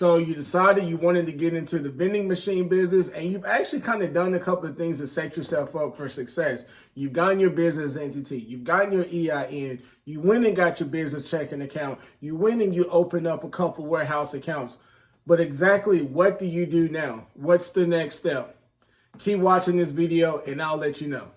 So you decided you wanted to get into the vending machine business, and you've actually kind of done a couple of things to set yourself up for success. You've gotten your business entity, you've gotten your EIN, you went and got your business checking account, you went and you opened up a couple warehouse accounts. But exactly what do you do now? What's the next step? Keep watching this video and I'll let you know.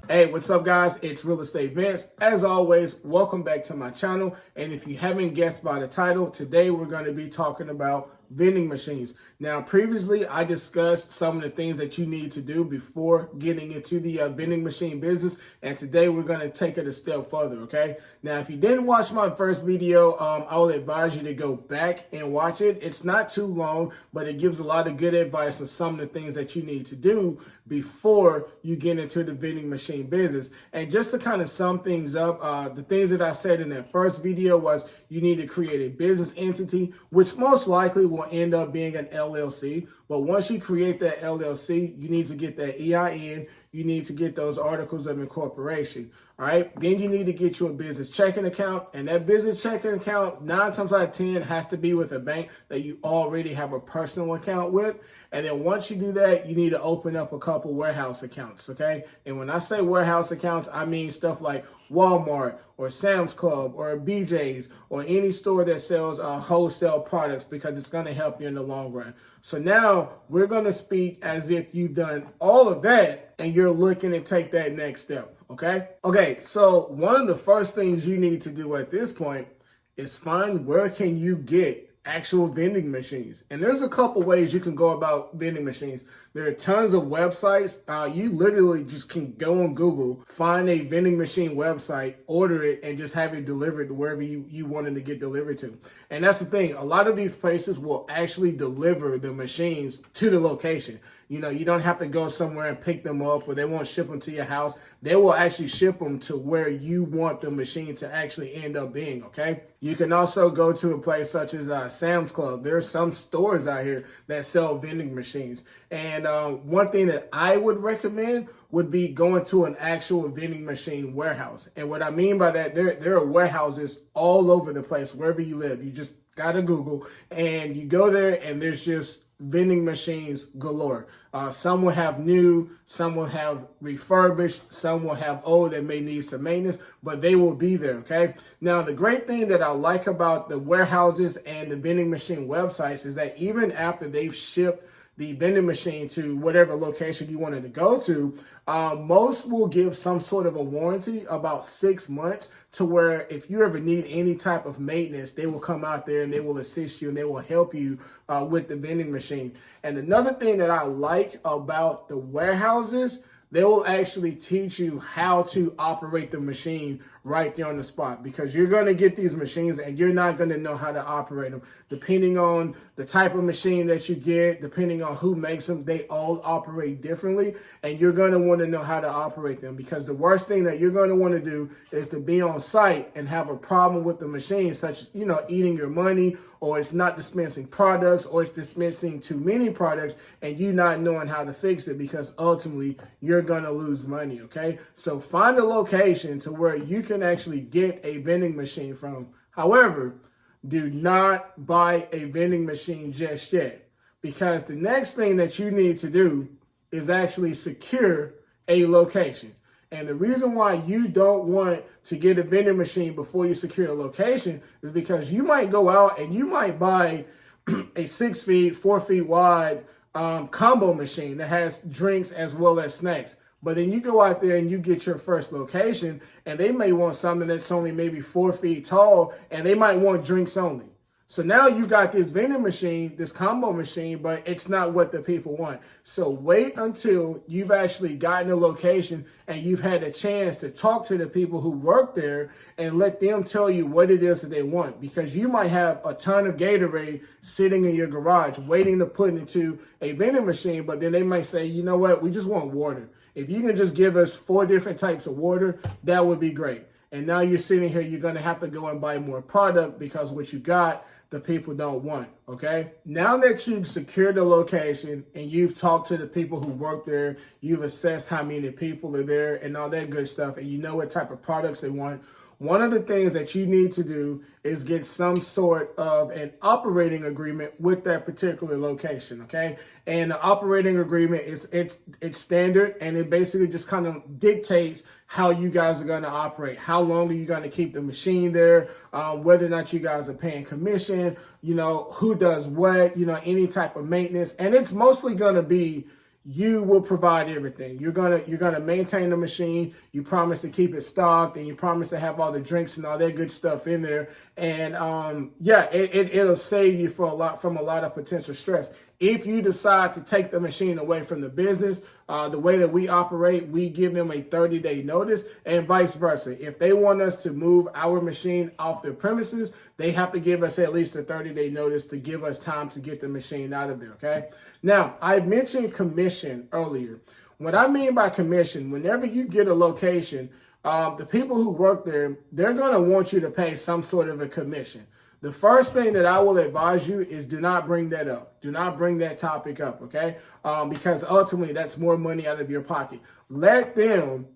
Hey, what's up guys? It's Real Estate Vince. As always, welcome back to my channel. And if you haven't guessed by the title, today we're going to be talking about vending machines. Now, previously I discussed some of the things that you need to do before getting into the vending machine business. And today we're going to take it a step further, okay? Now, if you didn't watch my first video, I will advise you to go back and watch it. It's not too long, but it gives a lot of good advice on some of the things that you need to do before you get into the vending machine business. And just to kind of sum things up, the things that I said in that first video was you need to create a business entity, which most likely will end up being an LLC. But once you create that LLC, you need to get that EIN, you need to get those articles of incorporation. All right. Then you need to get you a business checking account, and that business checking account 9 times out of 10 has to be with a bank that you already have a personal account with. And then once you do that, you need to open up a couple warehouse accounts. Okay. And when I say warehouse accounts, I mean stuff like Walmart or Sam's Club or BJ's or any store that sells wholesale products, because it's going to help you in the long run. So now we're going to speak as if you've done all of that and you're looking to take that next step. Okay, so one of the first things you need to do at this point is find where can you get actual vending machines. And there's a couple ways you can go about vending machines. There are tons of websites. You literally just can go on Google, find a vending machine website, order it, and just have it delivered to wherever you wanted to get delivered to. And that's the thing. A lot of these places will actually deliver the machines to the location. You know, you don't have to go somewhere and pick them up, or they won't ship them to your house. They will actually ship them to where you want the machine to actually end up being, okay? You can also go to a place such as Sam's Club. There are some stores out here that sell vending machines. And one thing that I would recommend would be going to an actual vending machine warehouse. And what I mean by that, there are warehouses all over the place, wherever you live. You just got to Google and you go there and there's just vending machines galore. Some will have new, some will have refurbished, some will have old that may need some maintenance, but they will be there, okay? Now, the great thing that I like about the warehouses and the vending machine websites is that even after they've shipped the vending machine to whatever location you wanted to go to, most will give some sort of a warranty, about 6 months, to where if you ever need any type of maintenance, they will come out there and they will assist you and they will help you with the vending machine. And another thing that I like about the warehouses, they will actually teach you how to operate the machine right there on the spot, because you're going to get these machines and you're not going to know how to operate them. Depending on the type of machine that you get, depending on who makes them, they all operate differently, and you're going to want to know how to operate them, because the worst thing that you're going to want to do is to be on site and have a problem with the machine, such as, you know, eating your money, or it's not dispensing products, or it's dispensing too many products and you not knowing how to fix it, because ultimately you're going to lose money, okay? So find a location to where you can actually get a vending machine from. However, do not buy a vending machine just yet, because the next thing that you need to do is actually secure a location. And the reason why you don't want to get a vending machine before you secure a location is because you might go out and you might buy a 6 feet, 4 feet wide combo machine that has drinks as well as snacks. But then you go out there and you get your first location and they may want something that's only maybe 4 feet tall, and they might want drinks only. So now you got this vending machine, this combo machine, but it's not what the people want. So wait until you've actually gotten a location and you've had a chance to talk to the people who work there and let them tell you what it is that they want. Because you might have a ton of Gatorade sitting in your garage waiting to put into a vending machine, but then they might say, you know what, we just want water. If you can just give us 4 different types of water, that would be great. And now you're sitting here, you're going to have to go and buy more product because what you got the people don't want, okay? Now that you've secured the location and you've talked to the people who work there, you've assessed how many people are there and all that good stuff, and you know what type of products they want, one of the things that you need to do is get some sort of an operating agreement with that particular location, okay? And the operating agreement is it's standard, and it basically just kind of dictates how you guys are going to operate. How long are you going to keep the machine there? Whether or not you guys are paying commission, you know, who does what, you know, any type of maintenance. And it's mostly going to be you will provide everything. You're gonna maintain the machine. You promise to keep it stocked, and you promise to have all the drinks and all that good stuff in there. And yeah, it'll save you from a lot of potential stress. If you decide to take the machine away from the business, the way that we operate, we give them a 30-day notice, and vice versa. If they want us to move our machine off their premises, they have to give us at least a 30-day notice to give us time to get the machine out of there, okay? Now, I mentioned commission earlier. What I mean by commission, whenever you get a location, the people who work there, they're going to want you to pay some sort of a commission. The first thing that I will advise you is do not bring that up. Do not bring that topic up, okay? Because ultimately, that's more money out of your pocket. Let them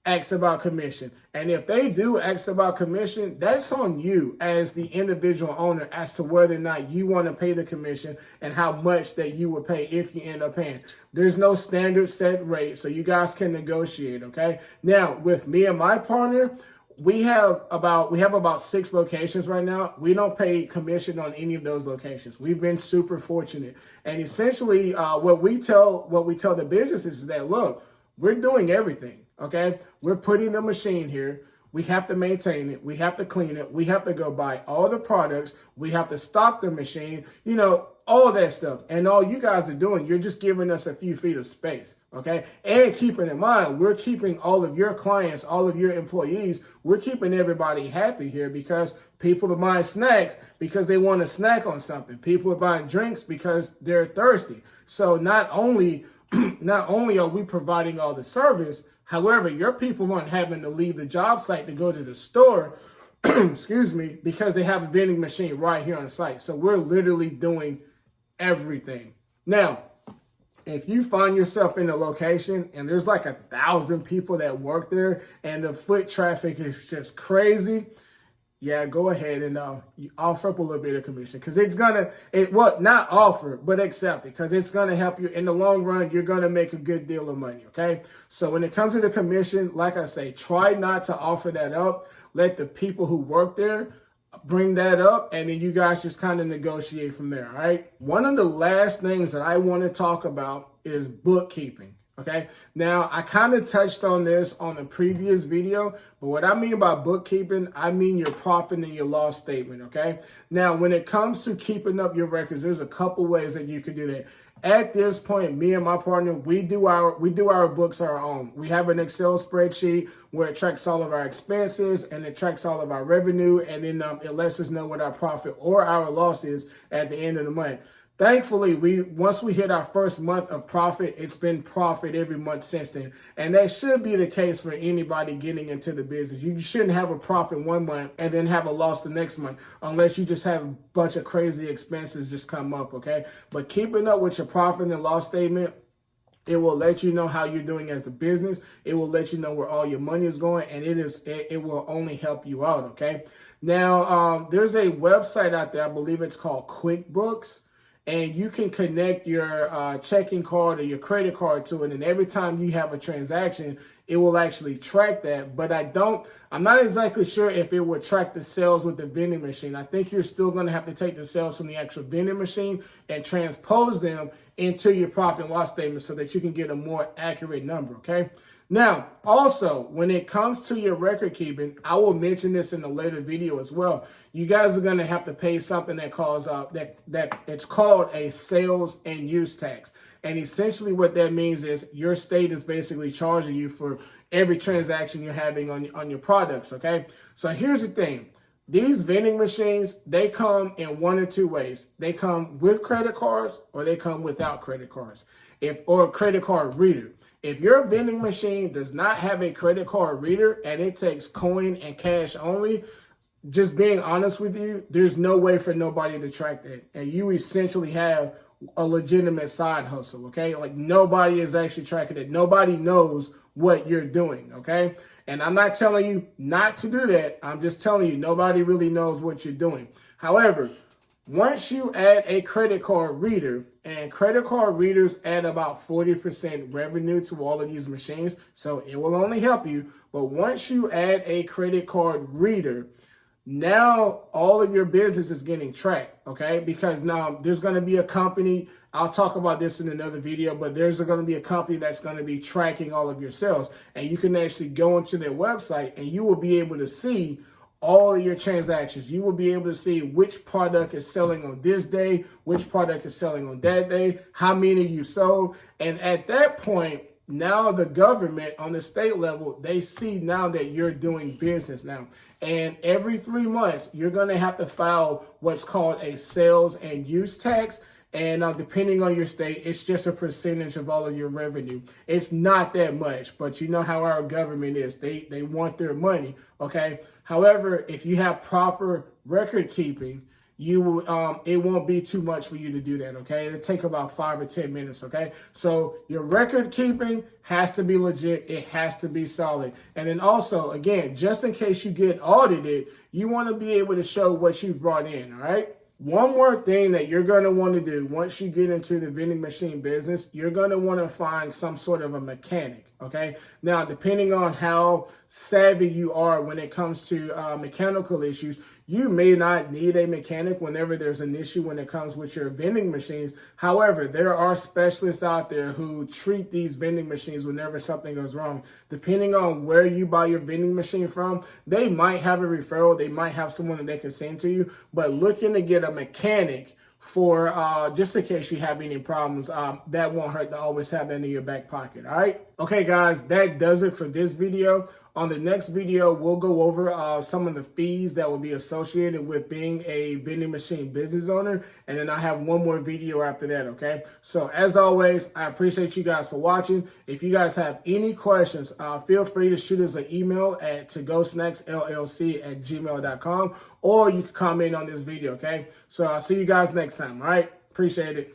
ask about commission. And if they do ask about commission, that's on you as the individual owner as to whether or not you want to pay the commission and how much that you would pay if you end up paying. There's no standard set rate, so you guys can negotiate, okay? Now, with me and my partner, we have about 6 locations right now. We don't pay commission on any of those locations. We've been super fortunate. And essentially, what we tell the businesses is that, look, we're doing everything, okay? We're putting the machine here. We have to maintain it. We have to clean it. We have to go buy all the products. We have to stock the machine, you know, all that stuff. And all you guys are doing, you're just giving us a few feet of space, okay? And keeping in mind, we're keeping all of your clients, all of your employees, we're keeping everybody happy here because people are buying snacks because they want to snack on something. People are buying drinks because they're thirsty. So not only are we providing all the service, however, your people aren't having to leave the job site to go to the store, excuse me, because they have a vending machine right here on the site. So we're literally doing everything. Now, if you find yourself in a location and there's like 1,000 people that work there and the foot traffic is just crazy, yeah, go ahead and you offer up a little bit of commission because not offer, but accept it because it's going to help you in the long run. You're going to make a good deal of money, okay? So when it comes to the commission, like I say, try not to offer that up. Let the people who work there bring that up, and then you guys just kind of negotiate from there, all right? One of the last things that I want to talk about is bookkeeping. Okay, now I kind of touched on this on the previous video, but what I mean by bookkeeping, I mean your profit and your loss statement. Okay, now when it comes to keeping up your records, there's a couple ways that you can do that. At this point, me and my partner, we do our books our own. We have an Excel spreadsheet where it tracks all of our expenses and it tracks all of our revenue, and then it lets us know what our profit or our loss is at the end of the month. Thankfully, once we hit our first month of profit, it's been profit every month since then. And that should be the case for anybody getting into the business. You shouldn't have a profit one month and then have a loss the next month, unless you just have a bunch of crazy expenses just come up, okay? But keeping up with your profit and loss statement, it will let you know how you're doing as a business. It will let you know where all your money is going, and it will only help you out, okay? Now, there's a website out there, I believe it's called QuickBooks. And you can connect your checking card or your credit card to it. And every time you have a transaction, it will actually track that. But I'm not exactly sure if it would track the sales with the vending machine. I think you're still going to have to take the sales from the actual vending machine and transpose them into your profit and loss statement so that you can get a more accurate number, okay? Now, also, when it comes to your record keeping, I will mention this in a later video as well. You guys are going to have to pay something that it's called a sales and use tax. And essentially what that means is your state is basically charging you for every transaction you're having on your products, okay? So here's the thing. These vending machines, they come in one or two ways. They come with credit cards or they come without credit cards or a credit card reader. If your vending machine does not have a credit card reader and it takes coin and cash only, just being honest with you, there's no way for nobody to track that. And you essentially have a legitimate side hustle, okay? Like nobody is actually tracking it. Nobody knows what you're doing, okay? And I'm not telling you not to do that. I'm just telling you nobody really knows what you're doing. However, once you add a credit card reader, and credit card readers add about 40% revenue to all of these machines, so it will only help you. But once you add a credit card reader, now all of your business is getting tracked, okay? Because now there's going to be a company, I'll talk about this in another video, but there's going to be a company that's going to be tracking all of your sales. And you can actually go into their website and you will be able to see all of your transactions. You will be able to see which product is selling on this day, which product is selling on that day, how many you sold. And at that point, now the government on the state level, they see now that you're doing business now. And every 3 months, you're going to have to file what's called a sales and use tax. And depending on your state, it's just a percentage of all of your revenue. It's not that much, but you know how our government is. They want their money, okay? However, if you have proper record keeping, you will, it won't be too much for you to do that, okay? It'll take about 5 or 10 minutes, okay? So your record keeping has to be legit. It has to be solid. And then also, again, just in case you get audited, you want to be able to show what you've brought in, all right? One more thing that you're going to want to do once you get into the vending machine business, you're going to want to find some sort of a mechanic, okay? Now, depending on how savvy you are when it comes to mechanical issues, you may not need a mechanic whenever there's an issue when it comes with your vending machines. However, there are specialists out there who treat these vending machines whenever something goes wrong. Depending on where you buy your vending machine from, they might have a referral. They might have someone that they can send to you, but looking to get a mechanic for just in case you have any problems, that won't hurt to always have that in your back pocket. All right. Okay, guys, that does it for this video. On the next video, we'll go over some of the fees that will be associated with being a vending machine business owner. And then I have one more video after that, okay? So as always, I appreciate you guys for watching. If you guys have any questions, feel free to shoot us an email at togosnacksllc@gmail.com, or you can comment on this video, okay? So I'll see you guys next time, all right? Appreciate it.